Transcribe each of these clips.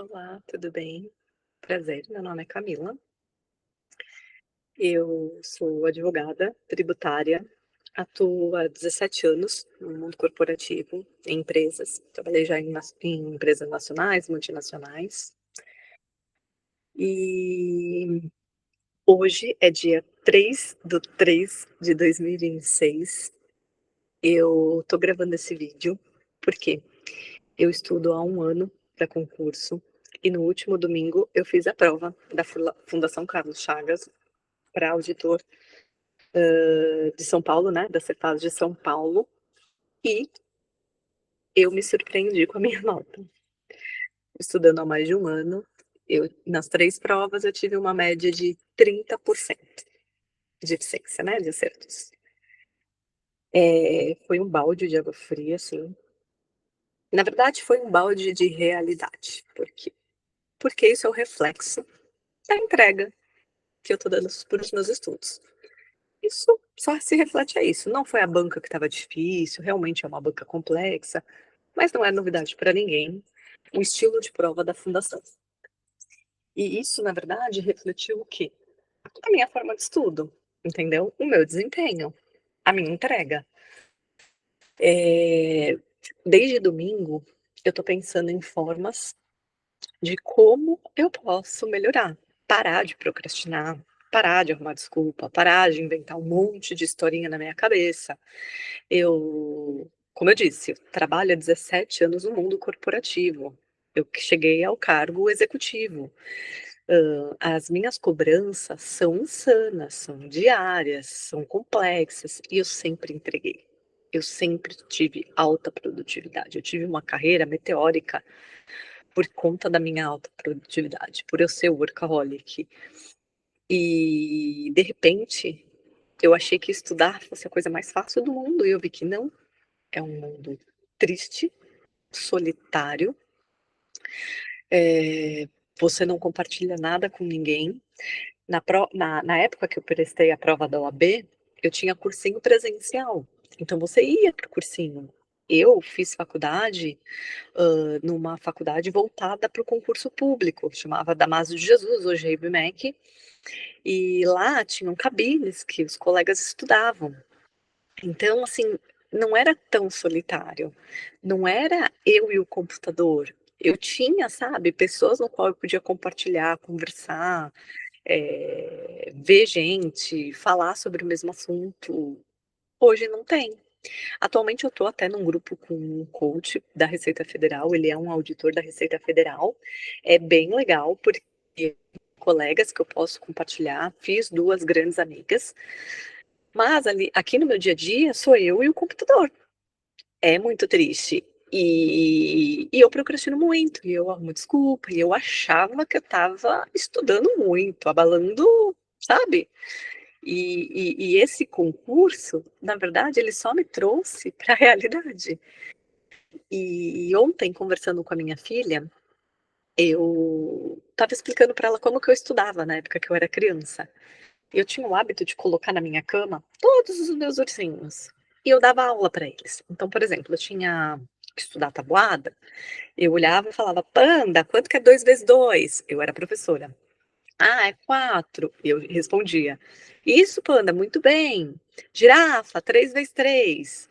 Olá, tudo bem? Prazer, meu nome é Camila. Eu sou advogada tributária, atuo há 17 anos no mundo corporativo, em empresas. Trabalhei já em empresas nacionais, multinacionais. E hoje é dia 3/3 de 2026. Eu tô gravando esse vídeo porque eu estudo há um ano para concurso e no último domingo eu fiz a prova da Fundação Carlos Chagas para auditor de São Paulo, né, da Cefaz de São Paulo, e eu me surpreendi com a minha nota. Estudando há mais de um ano, nas 3 provas eu tive uma média de 30% de eficiência, né, de acertos. Foi um balde de água fria, assim. Na verdade, foi um balde de realidade. Por quê? Porque isso é o reflexo da entrega que eu tô dando para os meus estudos. Isso só se reflete a isso. Não foi a banca que estava difícil, realmente é uma banca complexa, mas não é novidade para ninguém o estilo de prova da fundação. E isso, na verdade, refletiu o quê? A minha forma de estudo, entendeu? O meu desempenho, a minha entrega. Eh, Desde domingo, eu tô pensando em formas de como eu posso melhorar, parar de procrastinar, parar de arrumar desculpa, parar de inventar um monte de historinha na minha cabeça. Como eu disse, eu trabalho há 17 anos no mundo corporativo. Eu que cheguei ao cargo executivo. As minhas cobranças são insanas, são diárias, são complexas e eu sempre entreguei. Eu sempre tive alta produtividade. Eu tive uma carreira meteórica por conta da minha alta produtividade, por eu ser workaholic. E, de repente, eu achei que estudar fosse a coisa mais fácil do mundo e eu vi que não. É um mundo triste, solitário, eh, você não compartilha nada com ninguém. Na época que eu prestei a prova da OAB, eu tinha cursinho presencial, então você ia para o cursinho. Eu fiz faculdade, numa faculdade voltada para o concurso público, chamava Damásio de Jesus, hoje é IBMEC, e lá tinham cabines que os colegas estudavam. Então, assim, não era tão solitário, não era eu e o computador. Eu tinha, sabe, pessoas no qual eu podia compartilhar, conversar, ver gente, falar sobre o mesmo assunto. Hoje não tem. Atualmente eu estou até num grupo com um coach da Receita Federal, ele é um auditor da Receita Federal. É bem legal, porque colegas que eu posso compartilhar, fiz 2 grandes amigas, mas aqui no meu dia a dia sou eu e o computador. É muito triste. E eu procrastino muito, e eu arrumo desculpa, e eu achava que eu estava estudando muito, abalando, sabe. E esse concurso, na verdade, ele só me trouxe para a realidade. E ontem, conversando com a minha filha, eu estava explicando para ela como que eu estudava na época que eu era criança. Eu tinha o hábito de colocar na minha cama todos os meus ursinhos, e eu dava aula para eles. Então, por exemplo, eu tinha que estudar tabuada, eu olhava e falava: "Panda, quanto que é 2 vezes 2?" Eu era professora. "Ah, é 4." Eu respondia: "Isso, Panda, muito bem. Girafa, 3 vezes 3.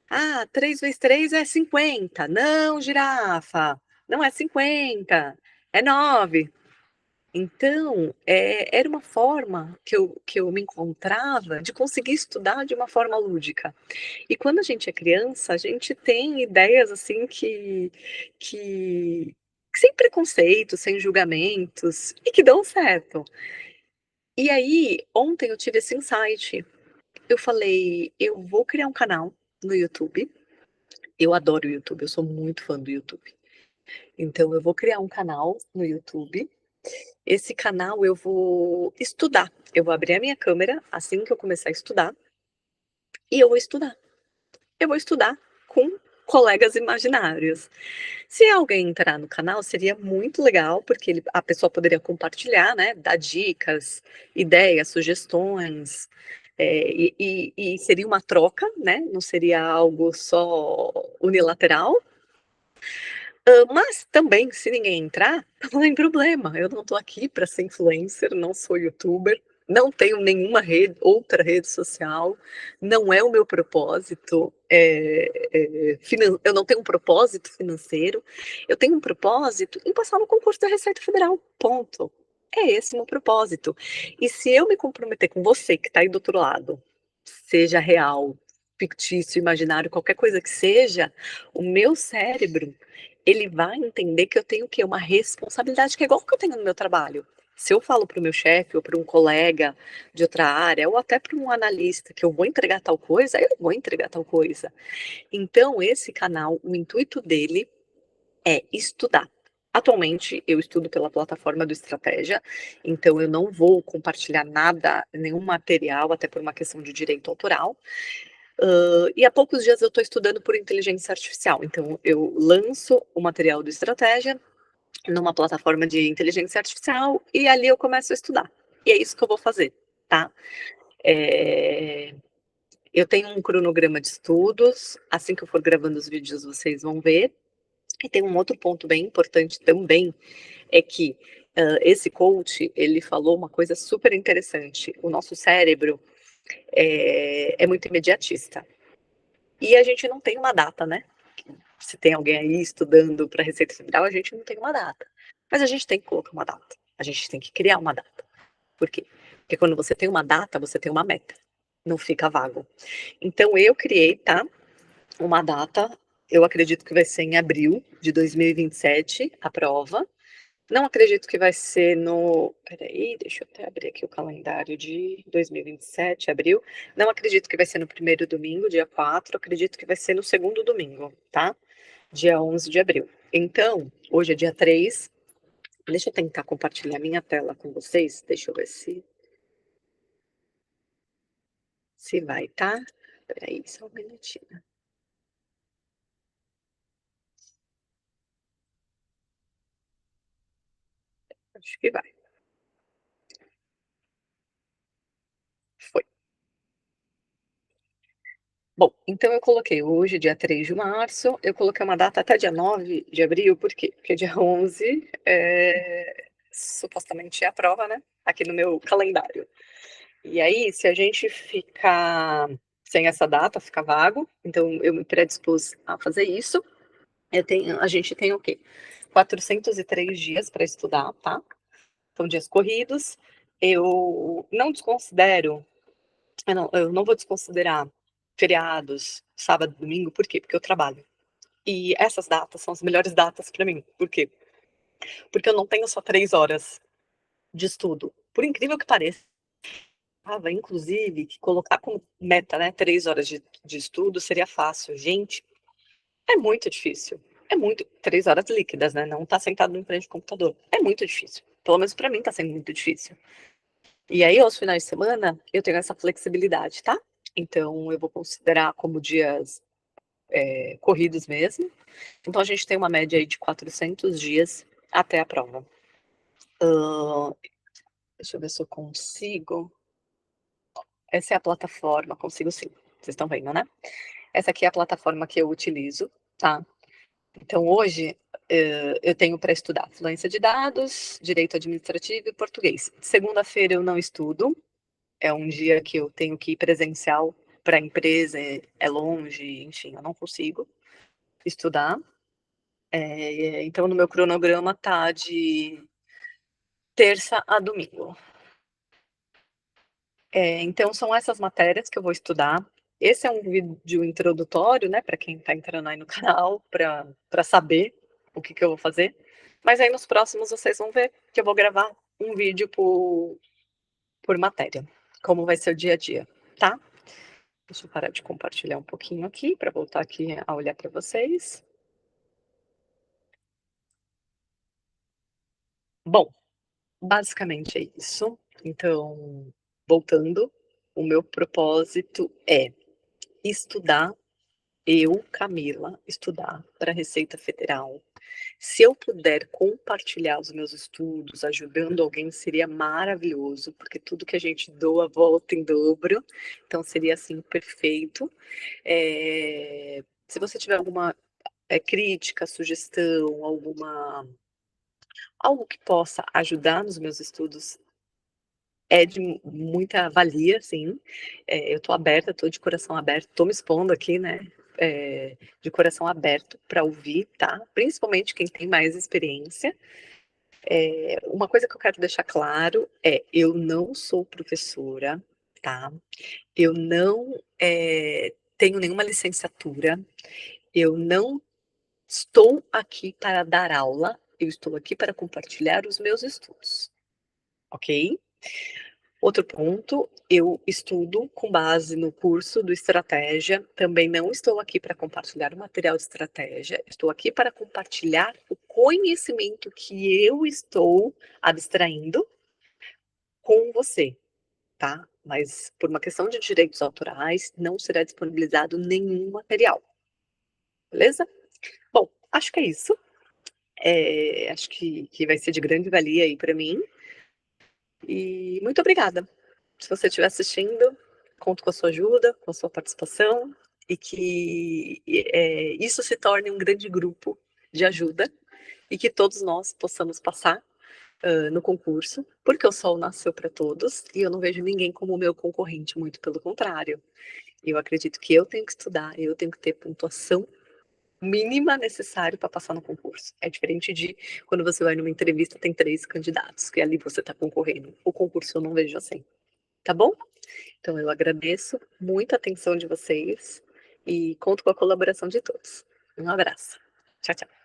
Ah, 3 vezes 3 é 50. Não, girafa, não é 50, é 9." Então, era uma forma que eu me encontrava de conseguir estudar de uma forma lúdica. E quando a gente é criança, a gente tem ideias, assim, que sem preconceito, sem julgamentos, e que dão certo. E aí, ontem eu tive esse insight. Eu falei: "Eu vou criar um canal no YouTube." Eu adoro o YouTube, eu sou muito fã do YouTube. Então eu vou criar um canal no YouTube. Esse canal eu vou estudar. Eu vou abrir a minha câmera assim que eu começar a estudar, e eu vou estudar. Eu vou estudar com colegas imaginários. Se alguém entrar no canal, seria muito legal, porque a pessoa poderia compartilhar, né, dar dicas, ideias, sugestões, e seria uma troca, né, não seria algo só unilateral. Mas também, se ninguém entrar, não tem problema, eu não tô aqui para ser influencer, não sou youtuber, não tenho nenhuma outra rede social, não é o meu propósito, eu não tenho um propósito financeiro, eu tenho um propósito em passar no concurso da Receita Federal, ponto. É esse o meu propósito. E se eu me comprometer com você que está aí do outro lado, seja real, fictício, imaginário, qualquer coisa que seja, o meu cérebro ele vai entender que eu tenho o quê? Uma responsabilidade que é igual que eu tenho no meu trabalho. Se eu falo para o meu chefe ou para um colega de outra área, ou até para um analista que eu vou entregar tal coisa, eu vou entregar tal coisa. Então, esse canal, o intuito dele é estudar. Atualmente, eu estudo pela plataforma do Estratégia, então eu não vou compartilhar nada, nenhum material, até por uma questão de direito autoral. E há poucos dias eu estou estudando por inteligência artificial, então eu lanço o material do Estratégia numa plataforma de inteligência artificial e ali eu começo a estudar. E é isso que eu vou fazer, tá? É, eu tenho um cronograma de estudos, assim que eu for gravando os vídeos vocês vão ver. E tem um outro ponto bem importante também, é que esse coach, ele falou uma coisa super interessante. O nosso cérebro é muito imediatista. E a gente não tem uma data, né? Se tem alguém aí estudando para Receita Federal, a gente não tem uma data. Mas a gente tem que colocar uma data. A gente tem que criar uma data. Por quê? Porque quando você tem uma data, você tem uma meta. Não fica vago. Então eu criei, tá? Uma data. Eu acredito que vai ser em abril de 2027 a prova. Não acredito que vai ser no. Peraí, deixa eu até abrir aqui o calendário de 2027, abril. Não acredito que vai ser no primeiro domingo, dia 4. Acredito que vai ser no segundo domingo, tá? Dia 11 de abril. Então, hoje é dia 3. Deixa eu tentar compartilhar minha tela com vocês. Deixa eu ver se vai, tá? Peraí, só um minutinho. Acho que vai. Foi. Bom, então eu coloquei hoje, dia 3 de março, eu coloquei uma data até dia 9 de abril, por quê? Porque dia 11 supostamente é a prova, né? Aqui no meu calendário. E aí, se a gente ficar sem essa data, fica vago, então eu me predispus a fazer isso. A gente tem o quê? 403 dias para estudar, tá? São dias corridos. Eu não desconsidero eu não vou desconsiderar feriados, sábado, domingo, por quê? Porque eu trabalho. E essas datas são as melhores datas para mim. Por quê? Porque eu não tenho só 3 horas de estudo. Por incrível que pareça, inclusive, que colocar como meta, né, 3 horas de estudo seria fácil. Gente, é muito difícil. É muito. 3 horas líquidas, né? Não tá sentado em frente ao computador. É muito difícil. Pelo menos para mim tá sendo muito difícil. E aí, aos finais de semana, eu tenho essa flexibilidade, tá? Então, eu vou considerar como dias corridos mesmo. Então, a gente tem uma média aí de 400 dias até a prova. Deixa eu ver se eu consigo. Essa é a plataforma, consigo sim. Vocês estão vendo, né? Essa aqui é a plataforma que eu utilizo, tá? Então, hoje, eu tenho para estudar fluência de dados, direito administrativo e português. Segunda-feira eu não estudo, é um dia que eu tenho que ir presencial para a empresa, é longe, enfim, eu não consigo estudar. Então, no meu cronograma tá de terça a domingo. Então, são essas matérias que eu vou estudar. Esse é um vídeo introdutório, né, para quem está entrando aí no canal, para saber o que eu vou fazer. Mas aí nos próximos vocês vão ver que eu vou gravar um vídeo por matéria, como vai ser o dia a dia, tá? Deixa eu parar de compartilhar um pouquinho aqui para voltar aqui a olhar para vocês. Bom, basicamente é isso. Então, voltando, o meu propósito é estudar, eu, Camila, estudar para a Receita Federal. Se eu puder compartilhar os meus estudos, ajudando alguém, seria maravilhoso, porque tudo que a gente doa volta em dobro. Então, seria assim perfeito. Se você tiver crítica, sugestão, algo que possa ajudar nos meus estudos é de muita valia, sim. Eu estou aberta, estou de coração aberto, estou me expondo aqui, né? De coração aberto para ouvir, tá? Principalmente quem tem mais experiência. Uma coisa que eu quero deixar claro é: eu não sou professora, tá? Eu não tenho nenhuma licenciatura, eu não estou aqui para dar aula, eu estou aqui para compartilhar os meus estudos, ok? Outro ponto, eu estudo com base no curso do Estratégia, também não estou aqui para compartilhar o material de estratégia, estou aqui para compartilhar o conhecimento que eu estou abstraindo com você, tá? Mas por uma questão de direitos autorais, não será disponibilizado nenhum material, beleza? Bom, acho que é isso. Acho que vai ser de grande valia aí para mim. E muito obrigada. Se você estiver assistindo, conto com a sua ajuda, com a sua participação, e que isso se torne um grande grupo de ajuda e que todos nós possamos passar no concurso, porque o sol nasceu para todos e eu não vejo ninguém como meu concorrente, muito pelo contrário. Eu acredito que eu tenho que estudar, eu tenho que ter pontuação mínima necessária para passar no concurso. É diferente de quando você vai numa entrevista, tem 3 candidatos, que ali você está concorrendo. O concurso eu não vejo assim, tá bom? Então eu agradeço muito a atenção de vocês e conto com a colaboração de todos. Um abraço. Tchau, tchau.